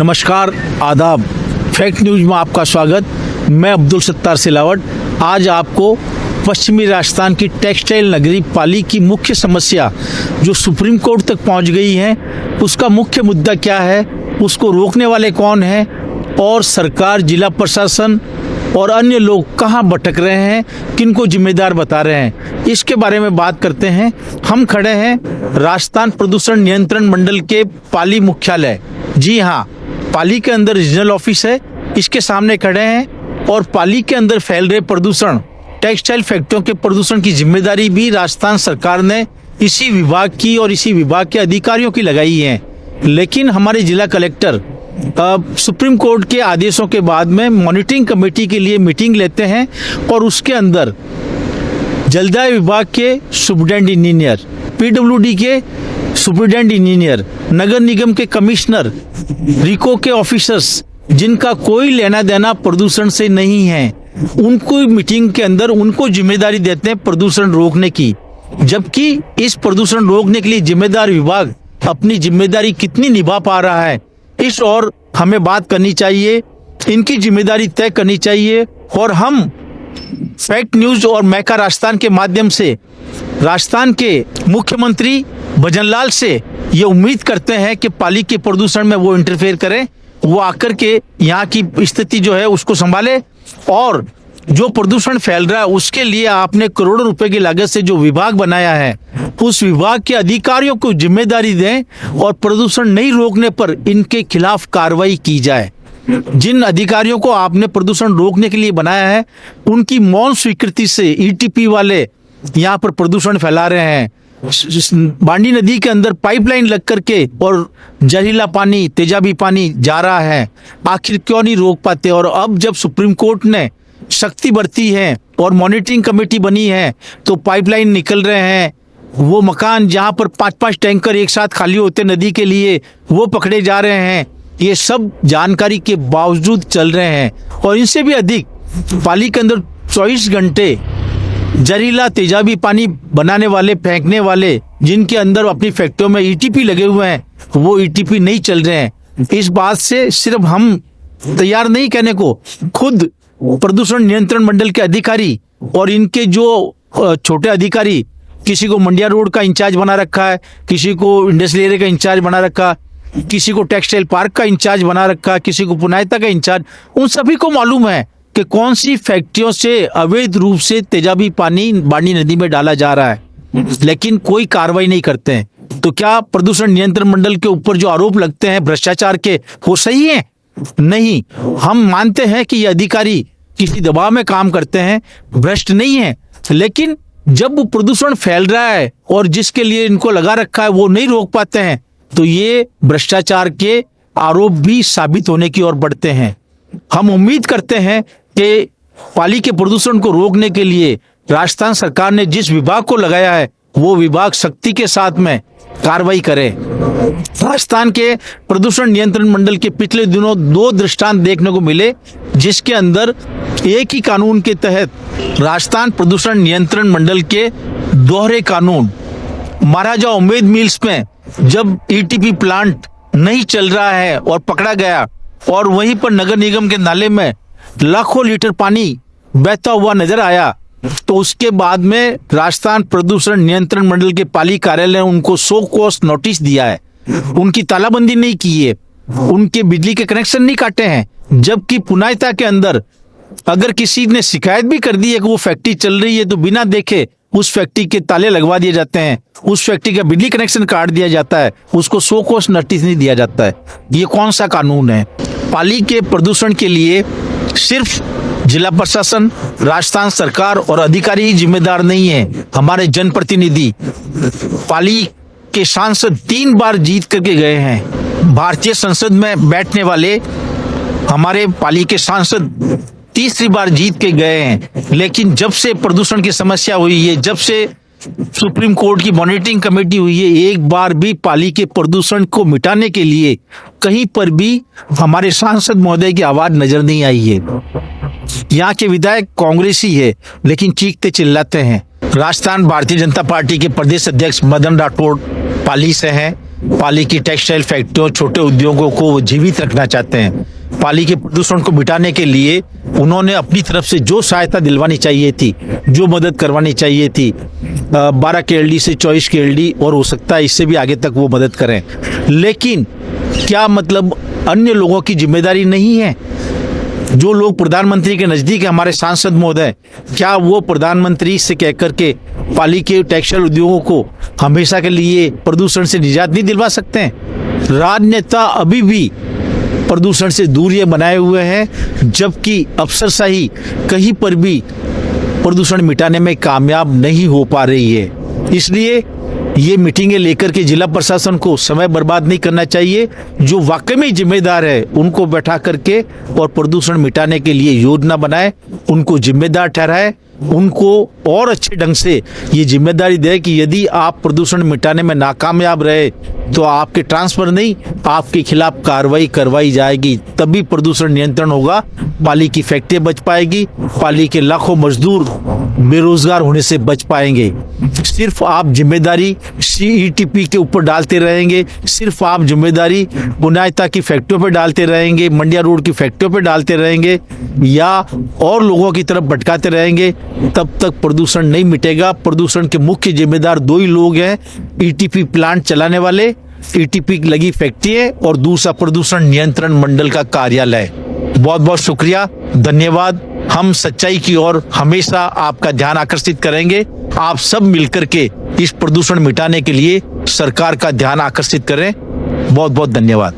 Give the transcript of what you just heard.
नमस्कार, आदाब। Fact news में आपका स्वागत। मैं अब्दुल सत्तार सिलावट आज आपको पश्चिमी राजस्थान की टेक्सटाइल नगरी पाली की मुख्य समस्या जो सुप्रीम कोर्ट तक पहुंच गई है, उसका मुख्य मुद्दा क्या है, उसको रोकने वाले कौन हैं और सरकार, जिला प्रशासन और अन्य लोग कहां भटक रहे हैं, किनको जिम्मेदार बता रहे हैं, इसके बारे में बात करते हैं। हम खड़े हैं राजस्थान प्रदूषण नियंत्रण मंडल के पाली मुख्यालय। जी हाँ, पाली के अंदर रीजनल ऑफिस है, इसके सामने खड़े हैं और पाली के अंदर फैल रहे प्रदूषण, टेक्सटाइल फैक्ट्रियों के प्रदूषण की जिम्मेदारी भी राजस्थान सरकार ने इसी विभाग की और इसी विभाग के अधिकारियों की लगाई है। लेकिन हमारे जिला कलेक्टर सुप्रीम कोर्ट के आदेशों के बाद में मॉनिटरिंग कमेटी के लिए मीटिंग लेते हैं और उसके अंदर जलदाय विभाग के सुपरिटेंडेंट इंजीनियर, पीडब्ल्यूडी के सुपरिटेंडेंट इंजीनियर, नगर निगम के कमिश्नर, रिको के ऑफिसर्स, जिनका कोई लेना देना प्रदूषण से नहीं है, उनको मीटिंग के अंदर उनको जिम्मेदारी देते हैं प्रदूषण रोकने की। जबकि इस प्रदूषण रोकने के लिए जिम्मेदार विभाग अपनी जिम्मेदारी कितनी निभा पा रहा है, इस और हमें बात करनी चाहिए, इनकी जिम्मेदारी तय करनी चाहिए। और हम फैक्ट न्यूज और मैका राजस्थान के माध्यम से राजस्थान के मुख्यमंत्री भजनलाल से ये उम्मीद करते हैं कि पाली के प्रदूषण में वो इंटरफेयर करें, वो आकर के यहाँ की स्थिति जो है उसको संभाले और जो प्रदूषण फैल रहा है उसके लिए आपने करोड़ों रुपए की लागत से जो विभाग बनाया है, उस विभाग के अधिकारियों को जिम्मेदारी दें और प्रदूषण नहीं रोकने पर इनके खिलाफ कार्रवाई की जाए। जिन अधिकारियों को आपने प्रदूषण रोकने के लिए बनाया है, उनकी मौन स्वीकृति से ईटीपी वाले यहाँ पर प्रदूषण फैला रहे हैं। बांडी नदी के अंदर पाइपलाइन लग करके और जहरीला पानी, तेजाबी पानी जा रहा है, आखिर क्यों नहीं रोक पाते? और अब जब सुप्रीम कोर्ट ने शक्ति बरती है और मॉनिटरिंग कमेटी बनी है तो पाइपलाइन निकल रहे हैं, वो मकान जहां पर 5-5 टैंकर एक साथ खाली होते नदी के लिए, वो पकड़े जा रहे हैं। ये सब जानकारी के बावजूद चल रहे हैं और इनसे भी अधिक पाली के अंदर 24 घंटे जहरीला तेजाबी पानी बनाने वाले, फेंकने वाले, जिनके अंदर अपनी फैक्ट्रियों में ईटीपी लगे हुए हैं, वो ईटीपी नहीं चल रहे हैं। इस बात से सिर्फ हम तैयार नहीं कहने को, खुद प्रदूषण नियंत्रण मंडल के अधिकारी और इनके जो छोटे अधिकारी, किसी को मंडिया रोड का इंचार्ज बना रखा है, किसी को इंडस्ट्रियल एरिया का इंचार्ज बना रखा, किसी को टेक्सटाइल पार्क का इंचार्ज बना रखा, किसी को पुनायता का इंचार्ज, उन सभी को मालूम है कि कौन सी फैक्ट्रियों से अवैध रूप से तेजाबी पानी बांडी नदी में डाला जा रहा है, लेकिन कोई कार्रवाई नहीं करते हैं। तो क्या प्रदूषण नियंत्रण मंडल के ऊपर जो आरोप लगते हैं भ्रष्टाचार के, वो सही है? नहीं, हम मानते हैं कि ये अधिकारी किसी दबाव में काम करते हैं, भ्रष्ट नहीं है, लेकिन जब वो प्रदूषण फैल रहा है और जिसके लिए इनको लगा रखा है वो नहीं रोक पाते हैं, तो ये भ्रष्टाचार के आरोप भी साबित होने की ओर बढ़ते हैं। हम उम्मीद करते हैं कि पाली के प्रदूषण को रोकने के लिए राजस्थान सरकार ने जिस विभाग को लगाया है, वो विभाग सख्ती के साथ में कार्रवाई करे। राजस्थान के प्रदूषण नियंत्रण मंडल के पिछले दिनों 2 दृष्टांत देखने को मिले, जिसके अंदर एक ही कानून के तहत राजस्थान प्रदूषण नियंत्रण मंडल के दोहरे कानून, महाराजा उम्मेद मिल्स में जब ईटीपी प्लांट नहीं चल रहा है और पकड़ा गया और वहीं पर नगर निगम के नाले में लाखों लीटर पानी बहता हुआ नजर आया, तो उसके बाद में राजस्थान प्रदूषण नियंत्रण मंडल के पाली कार्यालय ने उनको 100 कोस नोटिस दिया है, उनकी तालाबंदी नहीं की है, उनके बिजली के कनेक्शन नहीं काटे हैं। जबकि पुनायता के अंदर अगर किसी ने शिकायत भी कर दी है कि वो फैक्ट्री चल रही है, तो बिना देखे उस फैक्ट्री के ताले लगवा दिए जाते हैं, उस फैक्ट्री का बिजली कनेक्शन काट दिया जाता है, उसको 100 कोस नोटिस नहीं दिया जाता है। ये कौन सा कानून है? पाली के प्रदूषण के लिए सिर्फ जिला प्रशासन, राजस्थान सरकार और अधिकारी ही जिम्मेदार नहीं है। हमारे जनप्रतिनिधि, पाली के सांसद 3 बार जीत करके गए हैं। भारतीय संसद में बैठने वाले हमारे पाली के सांसद 3री बार जीत के गए हैं, लेकिन जब से प्रदूषण की समस्या हुई है, जब से सुप्रीम कोर्ट की मॉनिटरिंग कमेटी हुई है, एक बार भी पाली के प्रदूषण को मिटाने के लिए कहीं पर भी हमारे सांसद महोदय की आवाज नजर नहीं आई है। यहाँ के विधायक कांग्रेसी है, लेकिन चीखते चिल्लाते हैं। राजस्थान भारतीय जनता पार्टी के प्रदेश अध्यक्ष मदन राठौड़ पाली से हैं। पाली की टेक्सटाइल फैक्ट्रियों, छोटे उद्योगों को वो जीवित रखना चाहते हैं। पाली के प्रदूषण को मिटाने के लिए उन्होंने अपनी तरफ से जो सहायता दिलवानी चाहिए थी, जो मदद करवानी चाहिए थी, 12 KLD से 24 KLD और हो सकता है इससे भी आगे तक वो मदद करें। लेकिन क्या मतलब अन्य लोगों की जिम्मेदारी नहीं है? जो लोग प्रधानमंत्री के नजदीक है, हमारे सांसद महोदय, क्या वो प्रधानमंत्री से कह करके पाली के टेक्सटाइल उद्योगों को हमेशा के लिए प्रदूषण से निजात नहीं दिलवा सकते हैं? राजनेता अभी भी प्रदूषण से दूरियां बनाए हुए हैं, जबकि अफसरशाही कहीं पर भी प्रदूषण मिटाने में कामयाब नहीं हो पा रही है। इसलिए ये मीटिंगें लेकर के जिला प्रशासन को समय बर्बाद नहीं करना चाहिए। जो वाकई में जिम्मेदार है उनको बैठा करके और प्रदूषण मिटाने के लिए योजना बनाए, उनको जिम्मेदार ठहराए, उनको और अच्छे ढंग से ये जिम्मेदारी दे कि यदि आप प्रदूषण मिटाने में नाकामयाब रहे तो आपके ट्रांसफर नहीं, आपके खिलाफ कार्रवाई करवाई जाएगी, तभी प्रदूषण नियंत्रण होगा। पाली की फैक्ट्रियां बच पाएगी, पाली के लाखों मजदूर बेरोजगार होने से बच पाएंगे। सिर्फ आप जिम्मेदारी CETP के ऊपर डालते रहेंगे, सिर्फ आप जिम्मेदारी बुनायता की फैक्ट्रियों पर डालते रहेंगे, मंडिया रोड की फैक्ट्रियों पर डालते रहेंगे या और लोगों की तरफ भटकाते रहेंगे, तब तक प्रदूषण नहीं मिटेगा। प्रदूषण के मुख्य जिम्मेदार दो ही लोग हैं, ETP प्लांट चलाने वाले, ETP लगी फैक्ट्री है और दूसरा प्रदूषण नियंत्रण मंडल का कार्यालय। बहुत बहुत शुक्रिया, धन्यवाद। हम सच्चाई की ओर हमेशा आपका ध्यान आकर्षित करेंगे। आप सब मिलकर के इस प्रदूषण मिटाने के लिए सरकार का ध्यान आकर्षित करें। बहुत बहुत धन्यवाद।